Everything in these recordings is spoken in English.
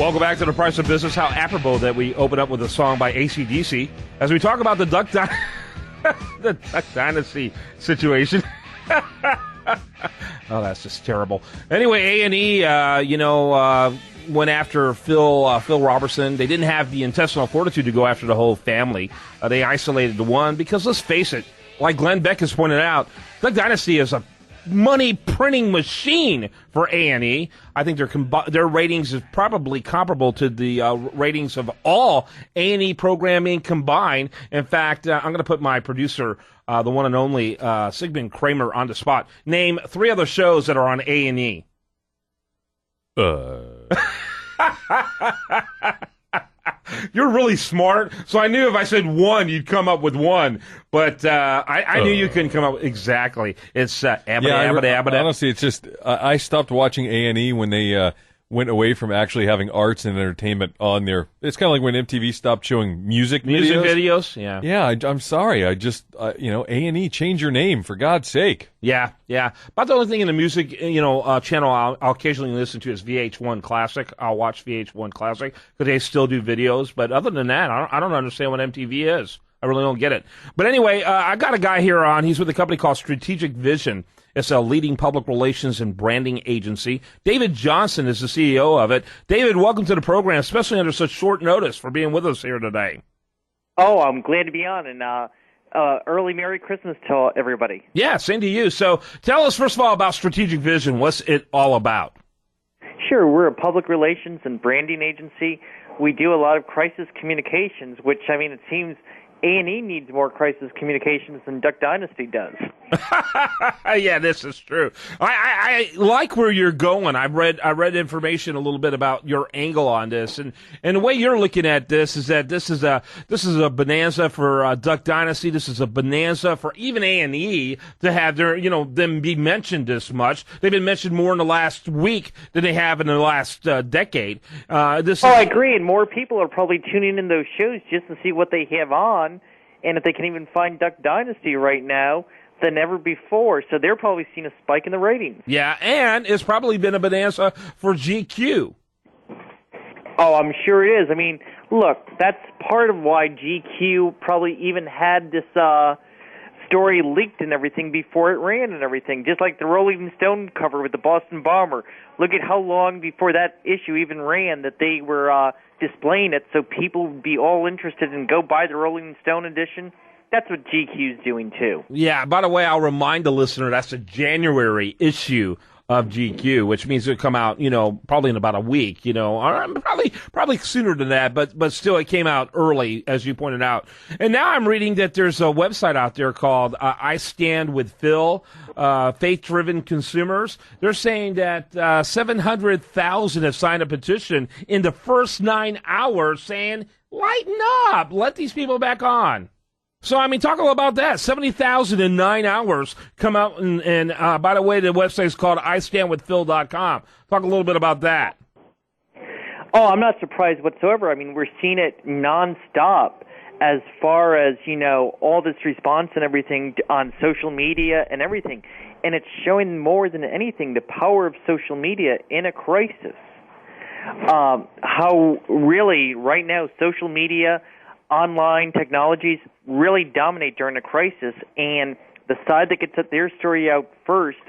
Welcome back to The Price of Business. How apropos that we open up with a song by AC/DC as we talk about the Duck Dynasty situation. Oh, that's just terrible. Anyway, A&E, went after Phil Robertson. They didn't have the intestinal fortitude to go after the whole family. They isolated the one because, let's face it, like Glenn Beck has pointed out, Duck Dynasty is a money printing machine for A&E. I think their ratings is probably comparable to the ratings of all A&E programming combined. In fact, I'm going to put my producer, the one and only Sigmund Kramer, on the spot. Name 3 other shows that are on A&E. You're really smart, so I knew if I said one, you'd come up with one. But I knew you couldn't come up exactly. It's abba. Honestly, it's just I stopped watching A&E when they went away from actually having arts and entertainment on there. It's kind of like when MTV stopped showing music videos. Yeah, I'm sorry. I just A&E, change your name for God's sake. Yeah. About the only thing in the music, channel I'll occasionally listen to is VH1 Classic. I'll watch VH1 Classic because they still do videos. But other than that, I don't understand what MTV is. I really don't get it. But anyway, I got a guy here on. He's with a company called Strategic Vision. It's a leading public relations and branding agency. David Johnson is the CEO of it. David, welcome to the program, especially under such short notice, for being with us here today. Oh, I'm glad to be on, and early Merry Christmas to everybody. Yeah, same to you. So tell us, first of all, about Strategic Vision. What's it all about? Sure, we're a public relations and branding agency. We do a lot of crisis communications, which, it seems A&E needs more crisis communications than Duck Dynasty does. Yeah, this is true. I like where you're going. I read information a little bit about your angle on this, and the way you're looking at this is that this is a bonanza for Duck Dynasty. This is a bonanza for even A&E to have their them be mentioned this much. They've been mentioned more in the last week than they have in the last decade. I agree, and more people are probably tuning in those shows just to see what they have on, and if they can even find Duck Dynasty right now than ever before. So they're probably seeing a spike in the ratings. Yeah, and it's probably been a bonanza for GQ. Oh, I'm sure it is. Look, that's part of why GQ probably even had this story leaked and everything before it ran and everything, just like the Rolling Stone cover with the Boston Bomber. Look at how long before that issue even ran that they were displaying it so people would be all interested and go buy the Rolling Stone edition. That's what GQ's doing, too. Yeah, by the way, I'll remind the listener that's the January issue of GQ, which means it'll come out, probably in about a week, or probably sooner than that, but still it came out early, as you pointed out. And now I'm reading that there's a website out there called I Stand With Phil, Faith-Driven Consumers. They're saying that 700,000 have signed a petition in the first 9 hours saying, lighten up, let these people back on. So, talk a little about that. 70,000 in 9 hours come out, and by the way, the website is called istandwithphil.com. Talk a little bit about that. Oh, I'm not surprised whatsoever. We're seeing it nonstop as far as, all this response and everything on social media and everything. And it's showing more than anything the power of social media in a crisis. How really, right now, social media, online technologies really dominate during a crisis, and the side that gets their story out first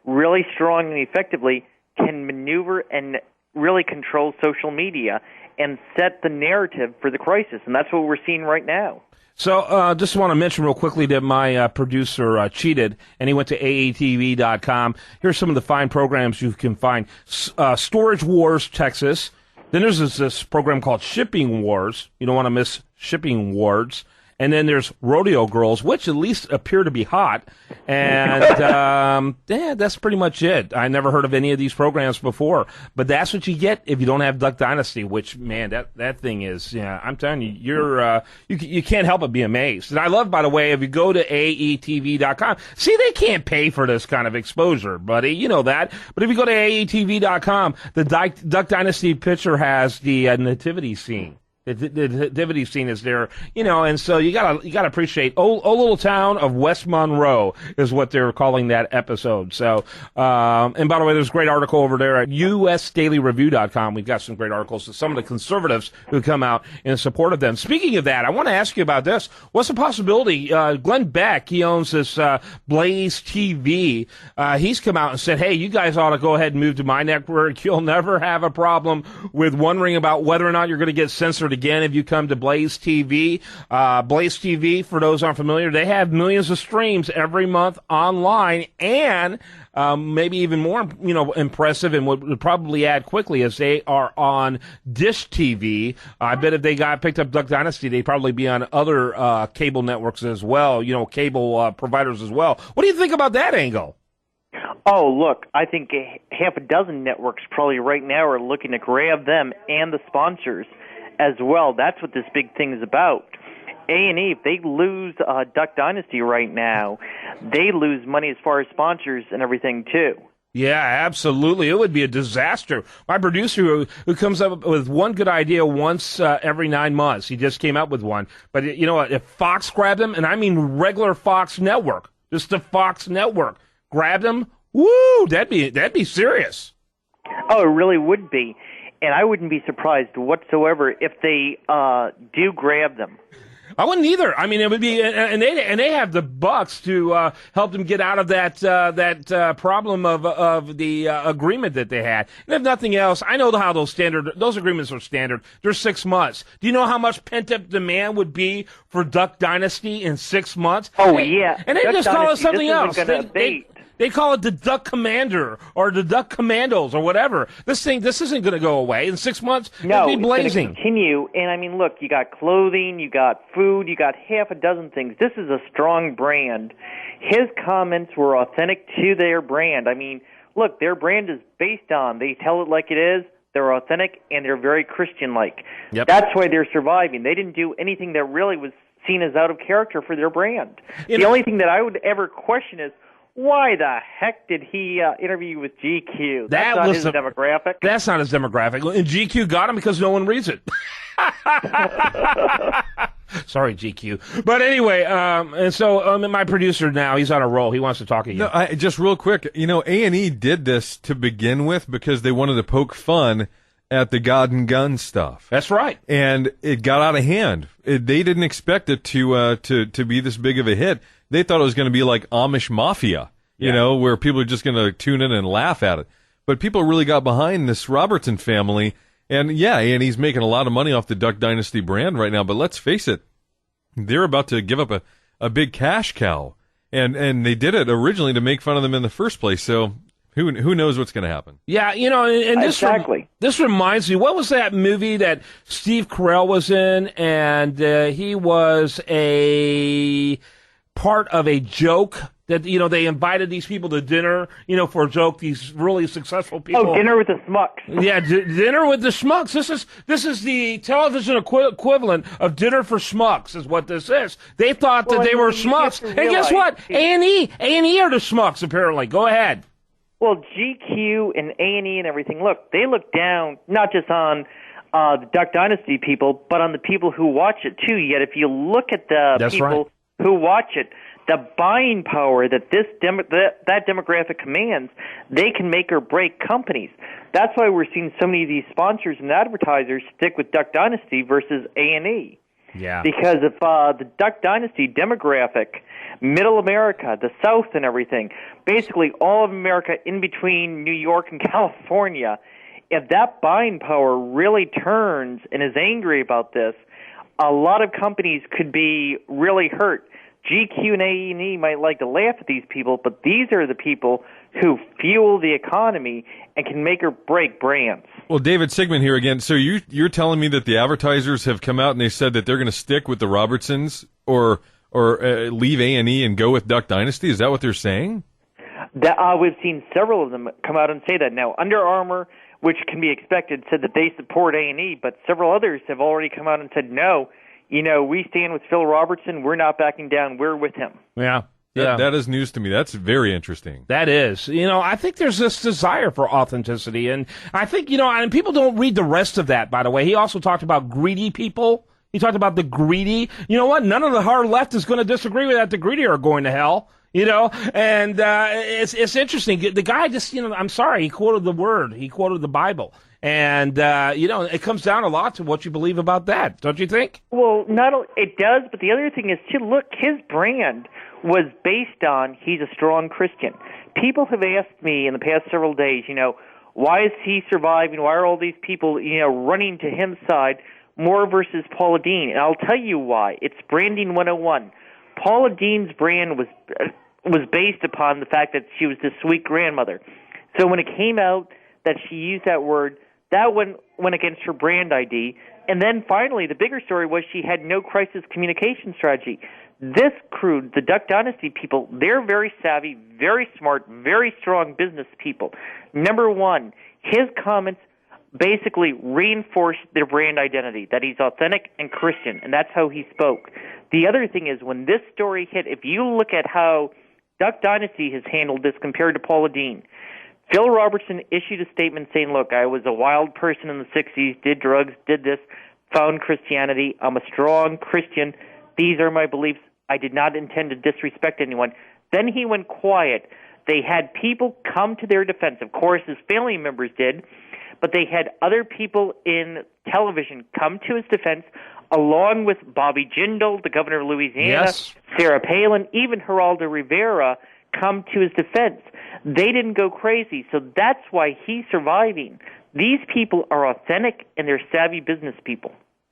really strong and effectively can maneuver and really control social media and set the narrative for the crisis, and that's what we're seeing right now. So just want to mention real quickly that my producer cheated, and he went to aatv.com. Here's some of the fine programs you can find. Storage Wars, Texas. Then there's this program called Shipping Wars. You don't want to miss Shipping Wars. And then there's Rodeo Girls, which at least appear to be hot. And that's pretty much it. I never heard of any of these programs before. But that's what you get if you don't have Duck Dynasty, which, man, that thing is, I'm telling you, you can't help but be amazed. And I love, by the way, if you go to aetv.com, see, they can't pay for this kind of exposure, buddy. You know that. But if you go to aetv.com, the Duck Dynasty picture has the nativity scene. The nativity scene is there, and so you gotta appreciate old little town of West Monroe is what they're calling that episode. So, and by the way, there's a great article over there at usdailyreview.com. We've got some great articles of some of the conservatives who come out in support of them. Speaking of that, I want to ask you about this. What's the possibility? Glenn Beck, he owns this Blaze TV. He's come out and said, "Hey, you guys ought to go ahead and move to my network. You'll never have a problem with wondering about whether or not you're going to get censored again if you come to Blaze TV." Blaze TV, for those aren't familiar, they have millions of streams every month online, and maybe even more, impressive, and would probably add quickly as they are on Dish TV. I bet if they got picked up Duck Dynasty, they'd probably be on other cable networks as well, cable providers as well. What do you think about that angle? Oh, look, I think half a dozen networks probably right now are looking to grab them and the sponsors as well. That's what this big thing is about. A&E, if they lose Duck Dynasty right now, they lose money as far as sponsors and everything, too. Yeah, absolutely. It would be a disaster. My producer, who comes up with one good idea once every 9 months, he just came up with one. But you know what? If Fox grabbed him, and I mean regular Fox network, just the Fox network, grabbed him, woo, that'd be serious. Oh, it really would be. And I wouldn't be surprised whatsoever if they do grab them. I wouldn't either. I mean, it would be, and they have the bucks to help them get out of that problem of the agreement that they had. And if nothing else, I know how those agreements are standard. They're 6 months. Do you know how much pent up demand would be for Duck Dynasty in 6 months? Oh yeah, and they Duck just call it something else. They call it the Duck Commander or the Duck Commandos or whatever. This isn't going to go away in 6 months. No, it'll be blazing. It's going to continue. And I mean, look, you got clothing, you got food, you got half a dozen things. This is a strong brand. His comments were authentic to their brand. I mean, look, their brand is based on, they tell it like it is. They're authentic and they're very Christian-like. Yep. That's why they're surviving. They didn't do anything that really was seen as out of character for their brand. The only thing that I would ever question is, why the heck did he interview with GQ? That's not his demographic. That's not his demographic. And GQ got him because no one reads it. Sorry, GQ. But anyway, and so my producer now, he's on a roll. He wants to talk to you. No, just real quick, A&E did this to begin with because they wanted to poke fun at the God and Gun stuff. That's right. And it got out of hand. They didn't expect it to be this big of a hit. They thought it was going to be like Amish Mafia, where people are just going to tune in and laugh at it. But people really got behind this Robertson family. And yeah, and he's making a lot of money off the Duck Dynasty brand right now. But let's face it, they're about to give up a big cash cow. And they did it originally to make fun of them in the first place. So who knows what's going to happen? Yeah, and this exactly. This reminds me, what was that movie that Steve Carell was in? And he was a part of a joke that, they invited these people to dinner, for a joke, these really successful people. Oh, Dinner with the Schmucks. Yeah, Dinner with the Schmucks. This is the television equivalent of Dinner for Schmucks is what this is. They thought that they were schmucks. And guess what? A&E are the schmucks, apparently. Go ahead. Well, GQ and A&E and everything, look, they look down not just on the Duck Dynasty people, but on the people who watch it, too. Yet if you look at the people who watch it, the buying power that that demographic commands, they can make or break companies. That's why we're seeing so many of these sponsors and advertisers stick with Duck Dynasty versus A&E. Yeah. Because if the Duck Dynasty demographic, Middle America, the South and everything, basically all of America in between New York and California, if that buying power really turns and is angry about this, a lot of companies could be really hurt. GQ and A&E might like to laugh at these people, but these are the people who fuel the economy and can make or break brands. Well, David Sigmund here again. So you're telling me that the advertisers have come out and they said that they're going to stick with the Robertsons or leave A&E and go with Duck Dynasty? Is that what they're saying? We've seen several of them come out and say that. Now, Under Armour, which can be expected, said that they support A&E, but several others have already come out and said no. We stand with Phil Robertson. We're not backing down. We're with him. Yeah. That is news to me. That's very interesting. That is. I think there's this desire for authenticity, and I think, and people don't read the rest of that, by the way. He also talked about greedy people. He talked about the greedy. You know what? None of the hard left is going to disagree with that. The greedy are going to hell. And it's interesting. The guy just, I'm sorry, he quoted the word. He quoted the Bible. And, it comes down a lot to what you believe about that, don't you think? Well, it does, but the other thing is, too, look, his brand was based on he's a strong Christian. People have asked me in the past several days, why is he surviving? Why are all these people, running to his side more versus Paula Deen? And I'll tell you why. It's branding 101. Paula Deen's brand was based upon the fact that she was this sweet grandmother. So when it came out that she used that word, that went against her brand ID. And then finally, the bigger story was she had no crisis communication strategy. This crew, the Duck Dynasty people, they're very savvy, very smart, very strong business people. Number one, his comments basically reinforced their brand identity, that he's authentic and Christian, and that's how he spoke. The other thing is, when this story hit, if you look at how Duck Dynasty has handled this compared to Paula Deen, Phil Robertson issued a statement saying, look, I was a wild person in the 60s, did drugs, did this, found Christianity. I'm a strong Christian. These are my beliefs. I did not intend to disrespect anyone. Then he went quiet. They had people come to their defense. Of course, his family members did, but they had other people in television come to his defense, along with Bobby Jindal, the governor of Louisiana, yes, Sarah Palin, even Geraldo Rivera come to his defense. They didn't go crazy, so that's why he's surviving. These people are authentic, and they're savvy business people.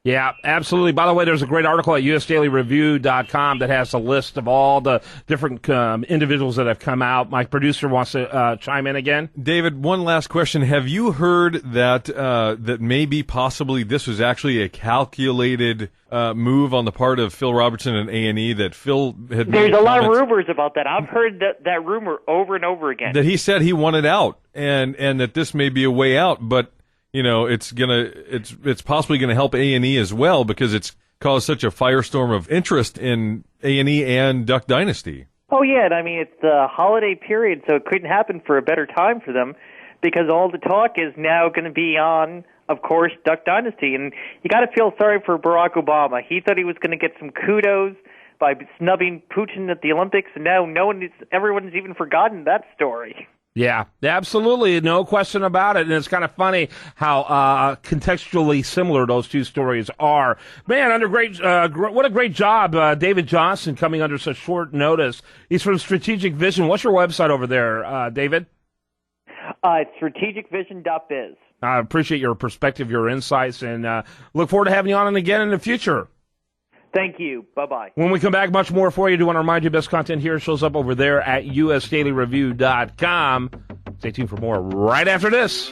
Yeah, absolutely. By the way, there's a great article at usdailyreview.com that has a list of all the different individuals that have come out. My producer wants to chime in again. David, one last question. Have you heard that that maybe possibly this was actually a calculated move on the part of Phil Robertson and A&E, that Phil had made There's a lot of comments rumors about that. I've heard that rumor over and over again. that he said he wanted out, and that this may be a way out, but it's possibly gonna help A&E as well, because it's caused such a firestorm of interest in A&E and Duck Dynasty. Oh, yeah, and I mean, it's the holiday period, so it couldn't happen for a better time for them, because all the talk is now going to be on, of course, Duck Dynasty. And you got to feel sorry for Barack Obama. He thought he was going to get some kudos by snubbing Putin at the Olympics, and now everyone's even forgotten that story. Yeah, absolutely. No question about it. And it's kind of funny how contextually similar those two stories are. Man, what a great job, David Johnson, coming under such short notice. He's from Strategic Vision. What's your website over there, David? It's strategicvision.biz. I appreciate your perspective, your insights, and look forward to having you on again in the future. Thank you. Bye-bye. When we come back, much more for you. I do want to remind you, best content here shows up over there at usdailyreview.com. Stay tuned for more right after this.